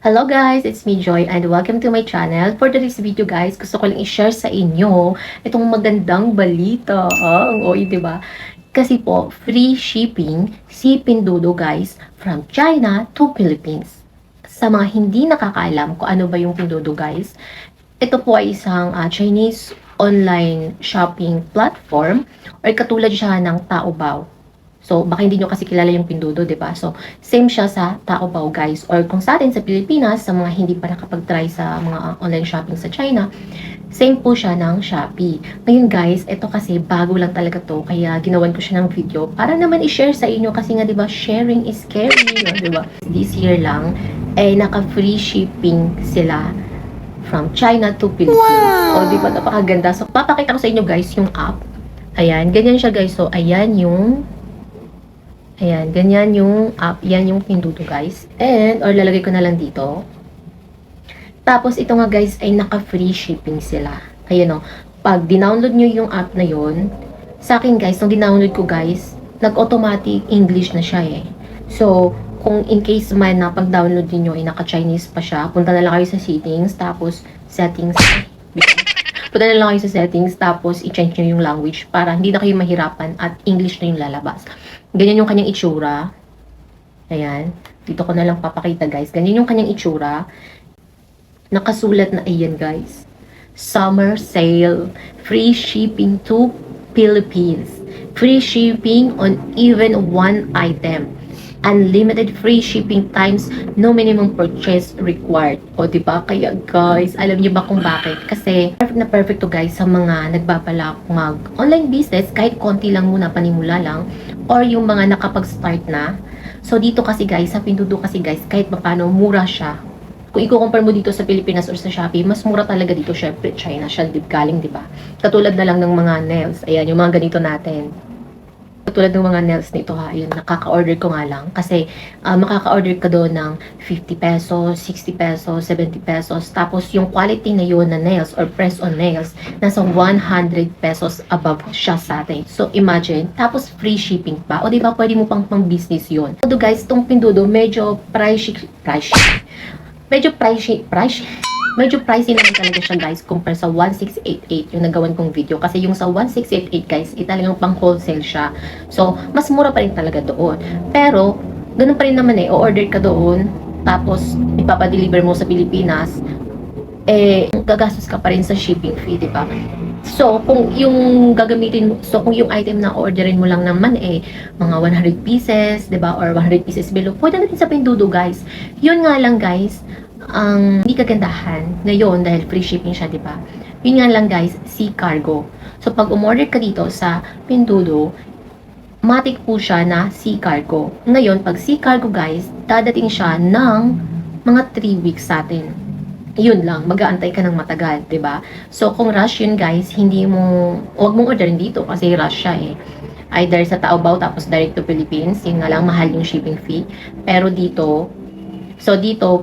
Hello guys, it's me Joy and welcome to my channel. For today's video guys, gusto ko lang i-share sa inyo itong magandang balita. Ang OA, diba? Kasi po, free shipping si Pinduoduo guys from China to Philippines. Sa mga hindi nakakaalam kung ano ba yung Pinduoduo guys, ito po ay isang Chinese online shopping platform or katulad siya ng Taobao. So, baka hindi nyo kasi kilala yung Pinduoduo, di ba? So, same siya sa Taobao, guys. Or kung sa atin sa Pilipinas, sa mga hindi pa nakapag-try sa mga online shopping sa China, same po siya ng Shopee. Ngayon, guys, ito kasi bago lang talaga to. Kaya ginawan ko siya ng video para naman i-share sa inyo. Kasi nga, di ba, sharing is caring, di ba? This year lang, naka-free shipping sila from China to Philippines. Wow! O, di ba, napakaganda. So, papakita ko sa inyo, guys, yung app. Ayan, ganyan siya, guys. So, Ayan, ganyan yung app. Yan yung Pinduoduo guys. And, or lalagay ko na lang dito. Tapos, ito nga guys, ay naka-free shipping sila. Ayan o. Pag dinownload nyo yung app na yon, sa akin guys, nung dinownload ko guys, nag-automatic English na siya eh. So, kung in case man na pag-download niyo ay naka-Chinese pa siya, punta na lang kayo sa settings, tapos settings. Punta na lang kayo sa settings, tapos i-change nyo yung language para hindi na kayo mahirapan at English na yung lalabas. Ganyan yung kanyang itsura. Ayan. Dito ko na lang papakita, guys. Ganyan yung kanyang itsura. Nakasulat na, ayan, guys. Summer sale. Free shipping to Philippines. Free shipping on even one item. Unlimited free shipping times, no minimum purchase required. O, diba? Kaya, guys, alam niyo ba kung bakit? Kasi, perfect na perfect to, guys, sa mga nagbabalak mag-online business, kahit konti lang muna, panimula lang, or yung mga nakapag-start na. So, dito kasi, guys, sa Pinduoduo kasi, guys, kahit paano, mura siya. Kung i-compare mo dito sa Pilipinas or sa Shopee, mas mura talaga dito, syempre, China siya, galing, diba? Katulad na lang ng mga nails. Ayan, yung mga ganito natin. Tulad ng mga nails nito ha, yun, nakaka-order ko nga lang. Kasi, makaka-order ka doon ng 50 pesos, 60 pesos, 70 pesos. Tapos, yung quality na yun na nails or press-on nails, nasa 100 pesos above siya sa atin. So, imagine. Tapos, free shipping pa. O, diba, pwede mo pang business yun. So, guys, itong Pinduoduo, medyo medyo pricey naman talaga siya guys compare sa 1688 yung nagawan kong video. Kasi yung sa 1688 guys, talagang pang wholesale siya. So, mas mura pa rin talaga doon. Pero, ganun pa rin naman o-order ka doon, tapos ipapadeliver mo sa Pilipinas, gagastos ka pa rin sa shipping fee, di ba? So, kung yung gagamitin mo, so kung yung item na orderin mo lang naman mga 100 pieces, di ba? Or 100 pieces below, pwede natin sa Pinduoduo guys. Yun nga lang guys, ang hindi kagandahan ngayon dahil free shipping siya, di ba? Yun nga lang guys, sea cargo. So pag umorder ka dito sa Pinduoduo, matik po siya na sea cargo. Ngayon, pag sea cargo guys, dadating siya ng mga 3 weeks sa atin. Yun lang, mag-aantay ka ng matagal, 'di ba? So kung rush yun guys, wag mong orderin dito kasi rush siya Either sa Taobao tapos direct to Philippines, yun nga lang mahal yung shipping fee. Pero dito,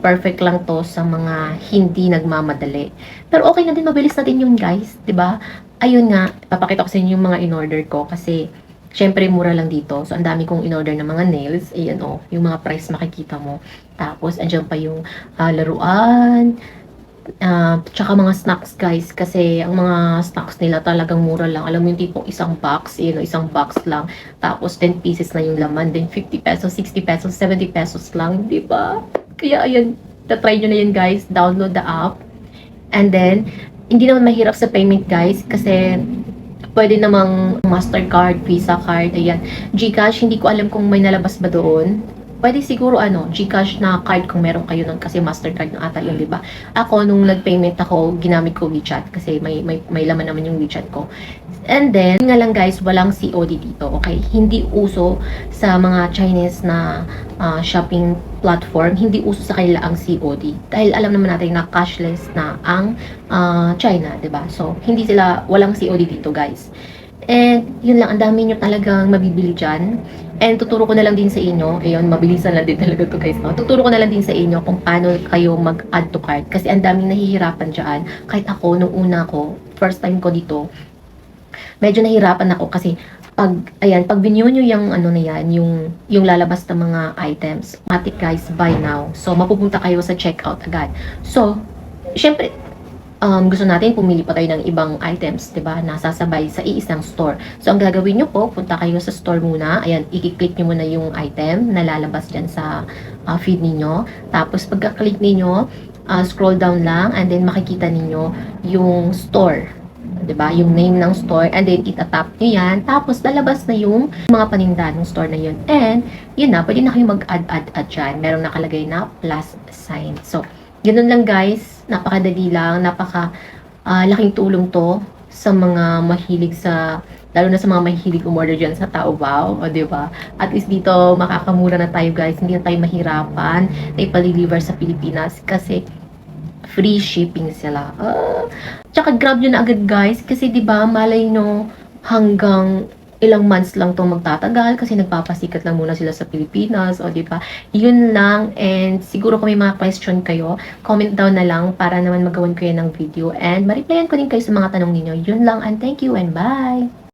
perfect lang to sa mga hindi nagmamadali. Pero okay na din, mabilis na din yun guys, 'di ba? Ayun nga, papakita ko sa inyo yung mga in-order ko kasi syempre mura lang dito. So ang dami kong in-order ng mga nails, ayan yung mga price makikita mo. Tapos andiyan pa yung laruan, tsaka mga snacks guys, kasi ang mga snacks nila talagang mura lang. Alam mo yung tipong isang box, isang box lang. Tapos 10 pieces na yung laman, then 50 pesos, 60 pesos, 70 pesos lang, 'di ba? Kaya ayan, try nyo na yun guys, download the app. And then, hindi naman mahirap sa payment guys, kasi pwede namang Mastercard, Visa card, ayan. GCash, hindi ko alam kung may nalabas ba doon. Pwede siguro GCash na card kung meron kayo nun, kasi Mastercard na ata yun, di ba? Ako, nung nag-payment ako, ginamit ko WeChat kasi may laman naman yung WeChat ko. And then, nga lang guys, walang COD dito, okay? Hindi uso sa mga Chinese na shopping platform, hindi uso sa kanila ang COD. Dahil alam naman natin na cashless na ang China, di ba? So, walang COD dito guys. And, yun lang, ang dami nyo talagang mabibili dyan. And, tuturo ko na lang din sa inyo, ayun, mabilisan lang din talaga to guys, no? Tuturo ko na lang din sa inyo kung paano kayo mag-add to cart. Kasi ang daming nahihirapan dyan. Kahit ako, nung una ko, first time ko dito, medyo nahirapan ako kasi pag view nyo yung ano na yan, yung lalabas na mga items, automatic guys, buy now. So, mapupunta kayo sa checkout agad. So, syempre, gusto natin pumili pa tayo ng ibang items, 'di ba? Nasasabay sa iisang store. So ang gagawin niyo po, punta kayo sa store muna. Ayan, i-click niyo muna yung item na lalabas diyan sa feed niyo. Tapos pagka-click niyo, scroll down lang and then makikita niyo yung store. 'Di ba? Yung name ng store and then itatap niyo 'yan. Tapos lalabas na yung mga paninda ng store na 'yun. And yun na, pwede na kayo mag-add dyan. Merong nakalagay na plus sign. So, ganun lang guys, napakadali lang, laking tulong to sa mga mahilig lalo na sa mga mahilig umorder dyan sa Taobao, o diba? At least dito, makakamura na tayo guys, hindi na tayo mahirapan na ipaliliver sa Pilipinas kasi free shipping sila. Tsaka grab nyo na agad guys, kasi diba, malay nyo hanggang ilang months lang tong magtatagal kasi nagpapasikat lang muna sila sa Pilipinas, o di ba? Yun lang, and siguro kung may mga question kayo, comment down na lang para naman magawan ko yan ng video and ma-replyan ko din kayo sa mga tanong ninyo. Yun lang, and thank you and bye!